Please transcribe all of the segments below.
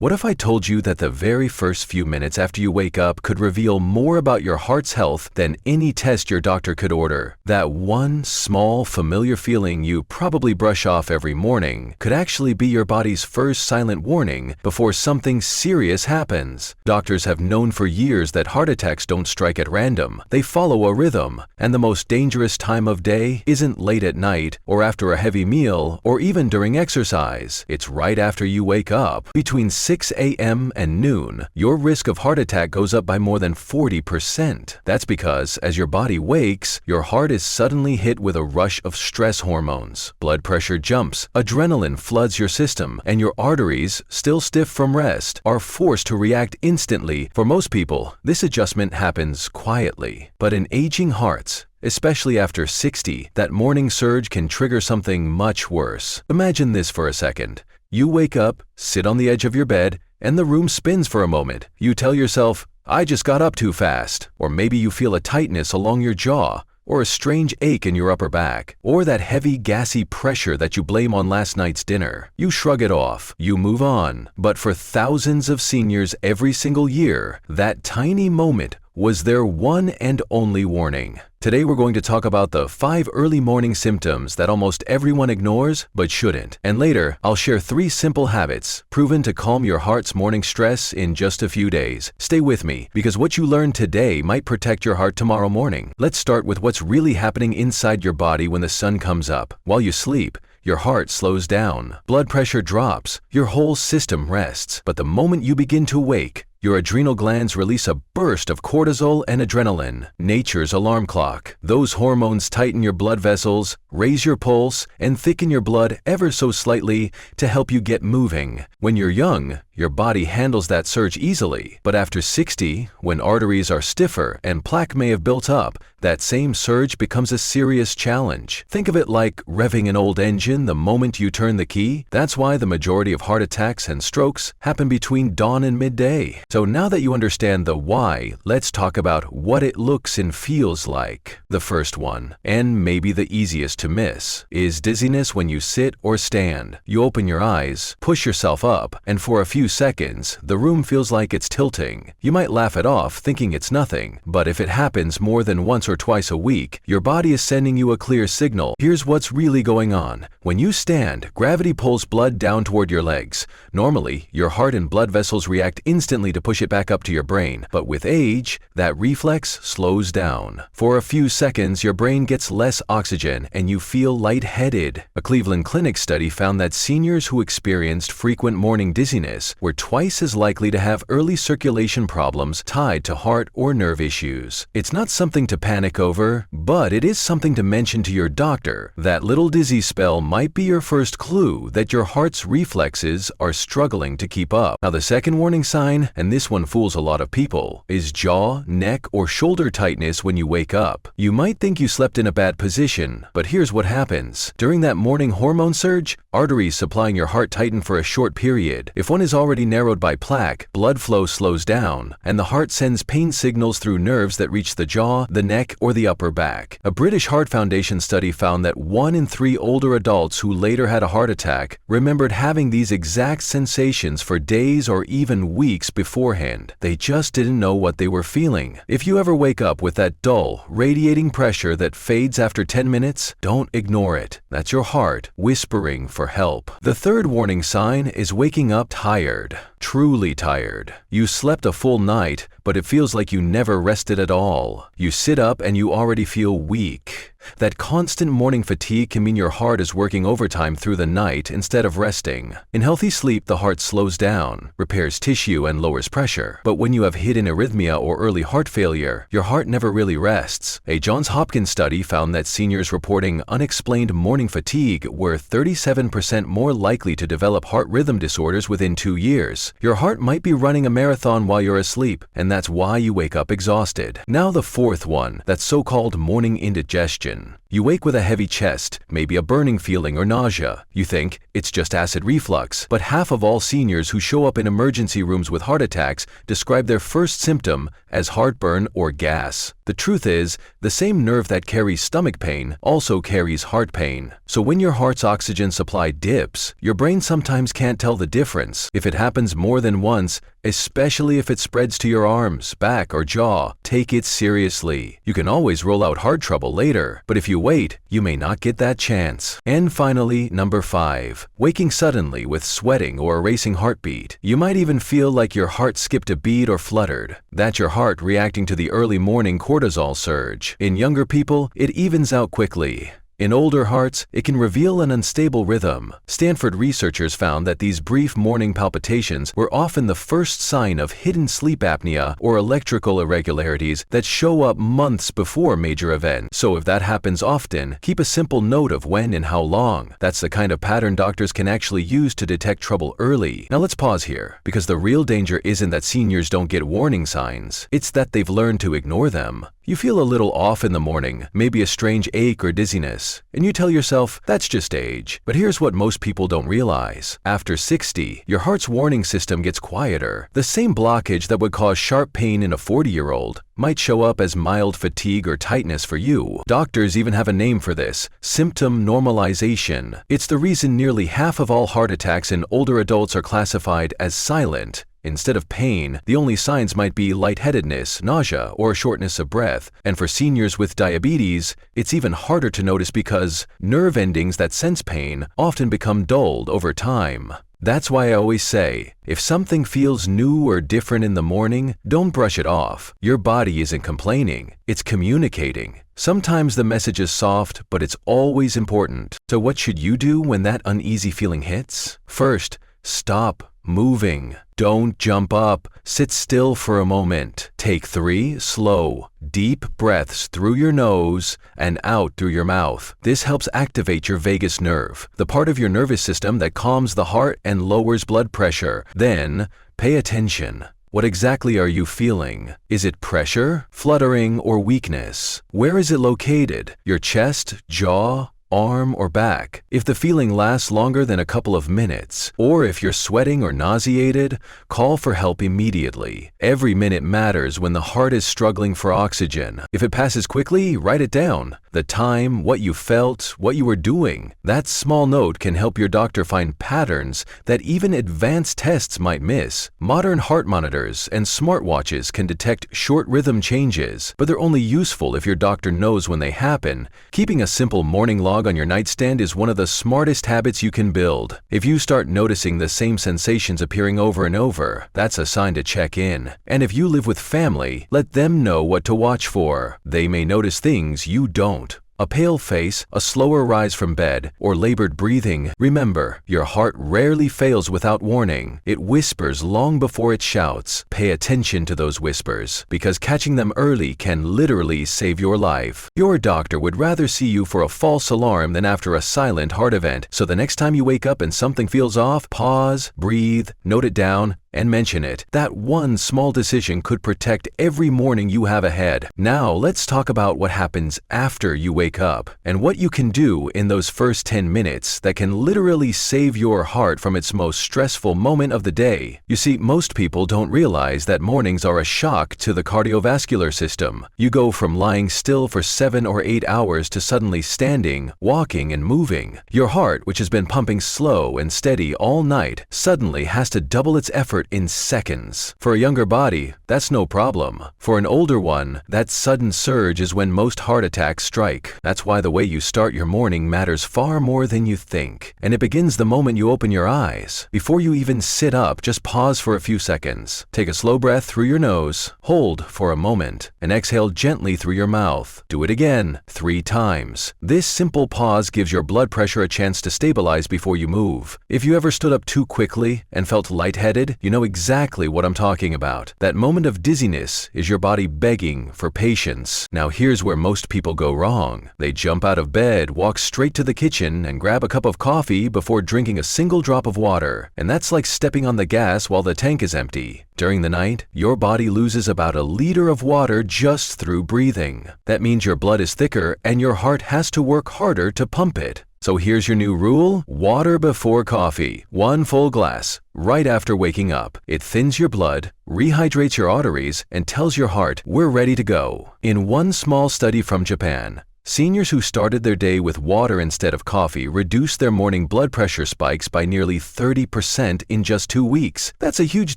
What if I told you that the very first few minutes after you wake up could reveal more about your heart's health than any test your doctor could order? That one small, familiar feeling you probably brush off every morning could actually be your body's first silent warning before something serious happens. Doctors have known for years that heart attacks don't strike at random. They follow a rhythm, and the most dangerous time of day isn't late at night or after a heavy meal or even during exercise. It's right after you wake up. Between 6 a.m. and noon, your risk of heart attack goes up by more than 40%. That's because as your body wakes, your heart is suddenly hit with a rush of stress hormones. Blood pressure jumps, adrenaline floods your system, and your arteries, still stiff from rest, are forced to react instantly. For most people, this adjustment happens quietly. But in aging hearts, especially after 60, that morning surge can trigger something much worse. Imagine this for a second. You wake up, sit on the edge of your bed, and the room spins for a moment. You tell yourself, "I just got up too fast." Or maybe you feel a tightness along your jaw, or a strange ache in your upper back, or that heavy, gassy pressure that you blame on last night's dinner. You shrug it off, you move on. But for thousands of seniors every single year, that tiny moment was their one and only warning. Today we're going to talk about the 5 early morning symptoms that almost everyone ignores but shouldn't. And later, I'll share 3 simple habits proven to calm your heart's morning stress in just a few days. Stay with me, because what you learn today might protect your heart tomorrow morning. Let's start with what's really happening inside your body when the sun comes up. While you sleep, your heart slows down, blood pressure drops, your whole system rests. But the moment you begin to wake, your adrenal glands release a burst of cortisol and adrenaline, nature's alarm clock. Those hormones tighten your blood vessels, raise your pulse, and thicken your blood ever so slightly to help you get moving. When you're young, your body handles that surge easily. But after 60, when arteries are stiffer and plaque may have built up, that same surge becomes a serious challenge. Think of it like revving an old engine the moment you turn the key. That's why the majority of heart attacks and strokes happen between dawn and midday. So now that you understand the why, let's talk about what it looks and feels like. The first one, and maybe the easiest to miss, is dizziness when you sit or stand. You open your eyes, push yourself up, and for a few seconds, the room feels like it's tilting. You might laugh it off, thinking it's nothing, but if it happens more than once or twice a week, your body is sending you a clear signal. Here's what's really going on. When you stand, gravity pulls blood down toward your legs. Normally, your heart and blood vessels react instantly to push it back up to your brain, but with age, that reflex slows down. For a few seconds, your brain gets less oxygen and you feel lightheaded. A Cleveland Clinic study found that seniors who experienced frequent morning dizziness were twice as likely to have early circulation problems tied to heart or nerve issues. It's not something to panic over, but it is something to mention to your doctor. That little dizzy spell might be your first clue that your heart's reflexes are struggling to keep up. Now, the second warning sign, and this one fools a lot of people, is jaw, neck, or shoulder tightness when you wake up. You might think you slept in a bad position, but here's what happens. During that morning hormone surge, arteries supplying your heart tighten for a short period. If one is already narrowed by plaque, blood flow slows down, and the heart sends pain signals through nerves that reach the jaw, the neck, or the upper back. A British Heart Foundation study found that 1 in 3 older adults who later had a heart attack remembered having these exact sensations for days or even weeks beforehand. They just didn't know what they were feeling. If you ever wake up with that dull, radiating pressure that fades after 10 minutes, don't ignore it. That's your heart whispering for help. The third warning sign is waking up tired. Truly tired. You slept a full night, but it feels like you never rested at all. You sit up and you already feel weak. That constant morning fatigue can mean your heart is working overtime through the night instead of resting. In healthy sleep, the heart slows down, repairs tissue, and lowers pressure. But when you have hidden arrhythmia or early heart failure, your heart never really rests. A Johns Hopkins study found that seniors reporting unexplained morning fatigue were 37% more likely to develop heart rhythm disorders within 2 years. Your heart might be running a marathon while you're asleep, and that's why you wake up exhausted. Now the fourth one, that so-called morning indigestion. You wake with a heavy chest, maybe a burning feeling or nausea. You think it's just acid reflux, but half of all seniors who show up in emergency rooms with heart attacks describe their first symptom as heartburn or gas. The truth is, the same nerve that carries stomach pain also carries heart pain. So when your heart's oxygen supply dips, your brain sometimes can't tell the difference. If it happens more than once, especially if it spreads to your arms, back, or jaw, take it seriously. You can always roll out heart trouble later, but if you wait, you may not get that chance. And finally, number 5, waking suddenly with sweating or a racing heartbeat. You might even feel like your heart skipped a beat or fluttered. That's your heart reacting to the early morning cortisol surge. In younger people, it evens out quickly. In older hearts, it can reveal an unstable rhythm. Stanford researchers found that these brief morning palpitations were often the first sign of hidden sleep apnea or electrical irregularities that show up months before major events. So if that happens often, keep a simple note of when and how long. That's the kind of pattern doctors can actually use to detect trouble early. Now let's pause here, because the real danger isn't that seniors don't get warning signs. It's that they've learned to ignore them. You feel a little off in the morning, maybe a strange ache or dizziness, and you tell yourself, that's just age. But here's what most people don't realize. After 60, your heart's warning system gets quieter. The same blockage that would cause sharp pain in a 40-year-old might show up as mild fatigue or tightness for you. Doctors even have a name for this: symptom normalization. It's the reason nearly half of all heart attacks in older adults are classified as silent. Instead of pain, the only signs might be lightheadedness, nausea, or shortness of breath. And for seniors with diabetes, it's even harder to notice because nerve endings that sense pain often become dulled over time. That's why I always say, if something feels new or different in the morning, don't brush it off. Your body isn't complaining, it's communicating. Sometimes the message is soft, but it's always important. So what should you do when that uneasy feeling hits? First, stop moving. Don't jump up. Sit still for a moment. Take 3 slow, deep breaths through your nose and out through your mouth. This helps activate your vagus nerve, the part of your nervous system that calms the heart and lowers blood pressure. Then, pay attention. What exactly are you feeling? Is it pressure, fluttering, or weakness? Where is it located? Your chest, jaw, arm, or back? If the feeling lasts longer than a couple of minutes, or if you're sweating or nauseated, call for help immediately. Every minute matters when the heart is struggling for oxygen. If it passes quickly, write it down. The time, what you felt, what you were doing. That small note can help your doctor find patterns that even advanced tests might miss. Modern heart monitors and smartwatches can detect short rhythm changes, but they're only useful if your doctor knows when they happen. Keeping a simple morning log on your nightstand is one of the smartest habits you can build. If you start noticing the same sensations appearing over and over, that's a sign to check in. And if you live with family, let them know what to watch for. They may notice things you don't. A pale face, a slower rise from bed, or labored breathing. Remember, your heart rarely fails without warning. It whispers long before it shouts. Pay attention to those whispers, because catching them early can literally save your life. Your doctor would rather see you for a false alarm than after a silent heart event. So the next time you wake up and something feels off, pause, breathe, note it down, and mention it. That one small decision could protect every morning you have ahead. Now let's talk about what happens after you wake up and what you can do in those first 10 minutes that can literally save your heart from its most stressful moment of the day. You see, most people don't realize that mornings are a shock to the cardiovascular system. You go from lying still for 7 or 8 hours to suddenly standing, walking, and moving. Your heart, which has been pumping slow and steady all night, suddenly has to double its effort in seconds. For a younger body, that's no problem. For an older one, that sudden surge is when most heart attacks strike. That's why the way you start your morning matters far more than you think. And it begins the moment you open your eyes. Before you even sit up, just pause for a few seconds. Take a slow breath through your nose, hold for a moment, and exhale gently through your mouth. Do it again 3 times. This simple pause gives your blood pressure a chance to stabilize before you move. If you ever stood up too quickly and felt lightheaded, you know exactly what I'm talking about. That moment of dizziness is your body begging for patience. Now here's where most people go wrong. They jump out of bed, walk straight to the kitchen, and grab a cup of coffee before drinking a single drop of water. And that's like stepping on the gas while the tank is empty. During the night, your body loses about a liter of water just through breathing. That means your blood is thicker and your heart has to work harder to pump it. So here's your new rule: water before coffee, 1 full glass, right after waking up. It thins your blood, rehydrates your arteries, and tells your heart, we're ready to go. In one small study from Japan, seniors who started their day with water instead of coffee reduced their morning blood pressure spikes by nearly 30% in just 2 weeks. That's a huge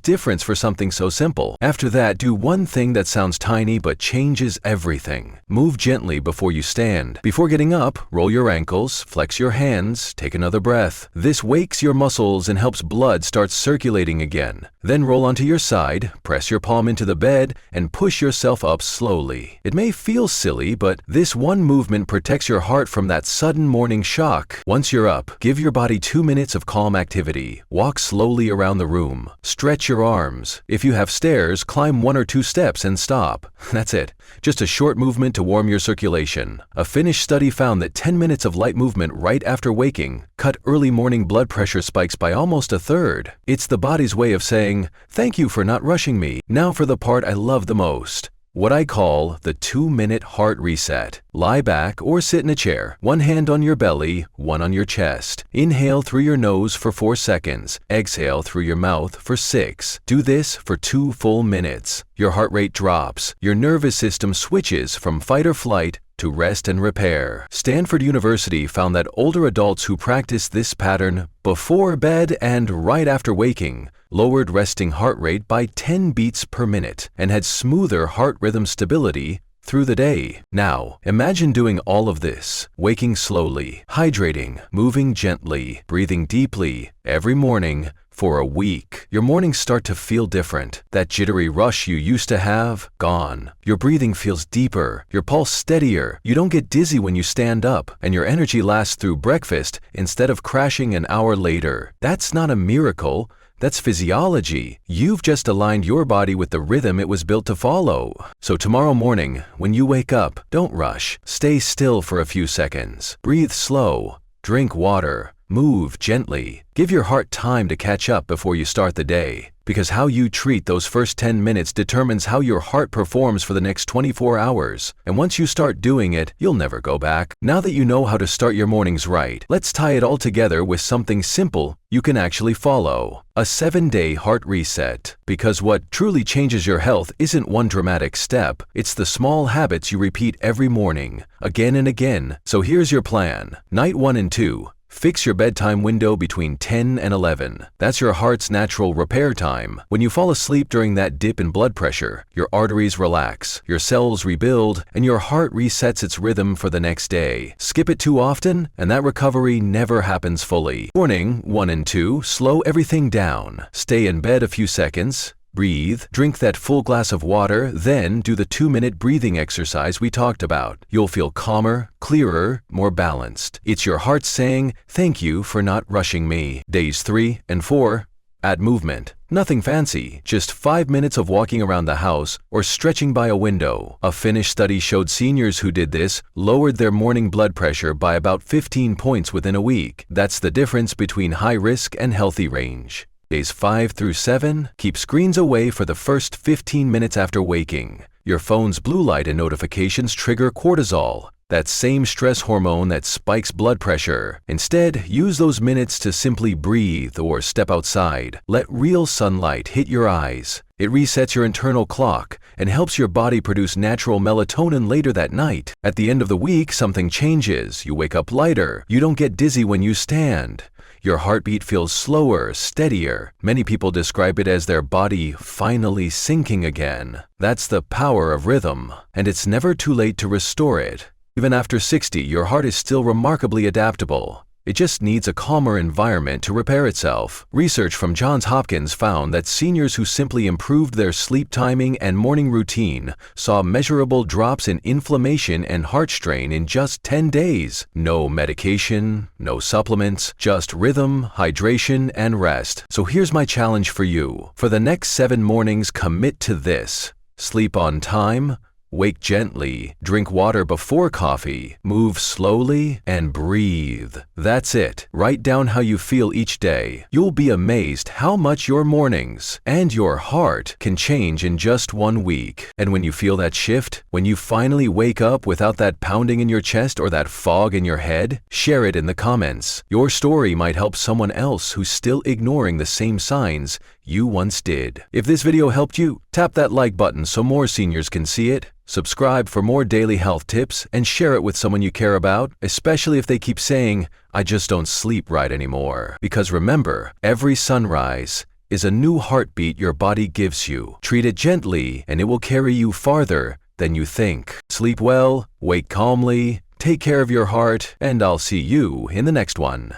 difference for something so simple. After that, do one thing that sounds tiny but changes everything. Move gently before you stand. Before getting up, roll your ankles, flex your hands, take another breath. This wakes your muscles and helps blood start circulating again. Then roll onto your side, press your palm into the bed, and push yourself up slowly. It may feel silly, but this one movement protects your heart from that sudden morning shock. Once you're up, give your body 2 minutes of calm activity. Walk slowly around the room. Stretch your arms. If you have stairs, climb 1 or 2 steps and stop. That's it. Just a short movement to warm your circulation. A Finnish study found that 10 minutes of light movement right after waking cut early morning blood pressure spikes by almost a third. It's the body's way of saying, thank you for not rushing me. Now for the part I love the most. What I call the 2-minute heart reset. Lie back or sit in a chair, 1 hand on your belly, 1 on your chest. Inhale through your nose for 4 seconds. Exhale through your mouth for 6. Do this for 2 full minutes. Your heart rate drops. Your nervous system switches from fight or flight to rest and repair. Stanford University found that older adults who practiced this pattern before bed and right after waking lowered resting heart rate by 10 beats per minute and had smoother heart rhythm stability through the day. Now, imagine doing all of this, waking slowly, hydrating, moving gently, breathing deeply every morning for a week. Your mornings start to feel different. That jittery rush you used to have, gone. Your breathing feels deeper, your pulse steadier, you don't get dizzy when you stand up, and your energy lasts through breakfast instead of crashing an hour later. That's not a miracle. That's physiology. You've just aligned your body with the rhythm it was built to follow. So tomorrow morning, when you wake up, don't rush. Stay still for a few seconds. Breathe slow. Drink water. Move gently. Give your heart time to catch up before you start the day. Because how you treat those first 10 minutes determines how your heart performs for the next 24 hours. And once you start doing it, you'll never go back. Now that you know how to start your mornings right, let's tie it all together with something simple you can actually follow. A 7-day heart reset. Because what truly changes your health isn't one dramatic step. It's the small habits you repeat every morning, again and again. So here's your plan. Night 1 and 2. Fix your bedtime window between 10 and 11. That's your heart's natural repair time. When you fall asleep during that dip in blood pressure, your arteries relax, your cells rebuild, and your heart resets its rhythm for the next day. Skip it too often, and that recovery never happens fully. Morning 1 and 2, slow everything down. Stay in bed a few seconds. Breathe, drink that full glass of water, then do the 2-minute breathing exercise we talked about. You'll feel calmer, clearer, more balanced. It's your heart saying, thank you for not rushing me. Days 3 and 4, add movement. Nothing fancy, just 5 minutes of walking around the house or stretching by a window. A Finnish study showed seniors who did this lowered their morning blood pressure by about 15 points within a week. That's the difference between high risk and healthy range. Days 5 through 7, keep screens away for the first 15 minutes after waking. Your phone's blue light and notifications trigger cortisol, that same stress hormone that spikes blood pressure. Instead, use those minutes to simply breathe or step outside. Let real sunlight hit your eyes. It resets your internal clock and helps your body produce natural melatonin later that night. At the end of the week, something changes. You wake up lighter. You don't get dizzy when you stand. Your heartbeat feels slower, steadier. Many people describe it as their body finally syncing again. That's the power of rhythm, and it's never too late to restore it. Even after 60, your heart is still remarkably adaptable. It just needs a calmer environment to repair itself. Research from Johns Hopkins found that seniors who simply improved their sleep timing and morning routine saw measurable drops in inflammation and heart strain in just 10 days. No medication, no supplements, just rhythm, hydration, and rest. So here's my challenge for you. For the next 7 mornings, commit to this. Sleep on time, wake gently, drink water before coffee, move slowly, and breathe. That's it. Write down how you feel each day. You'll be amazed how much your mornings and your heart can change in just 1 week. And when you feel that shift, when you finally wake up without that pounding in your chest or that fog in your head, share it in the comments. Your story might help someone else who's still ignoring the same signs you once did. If this video helped you, tap that like button so more seniors can see it. Subscribe for more daily health tips and share it with someone you care about, especially if they keep saying, "I just don't sleep right anymore." Because remember, every sunrise is a new heartbeat your body gives you. Treat it gently and it will carry you farther than you think. Sleep well, wake calmly, take care of your heart, and I'll see you in the next one.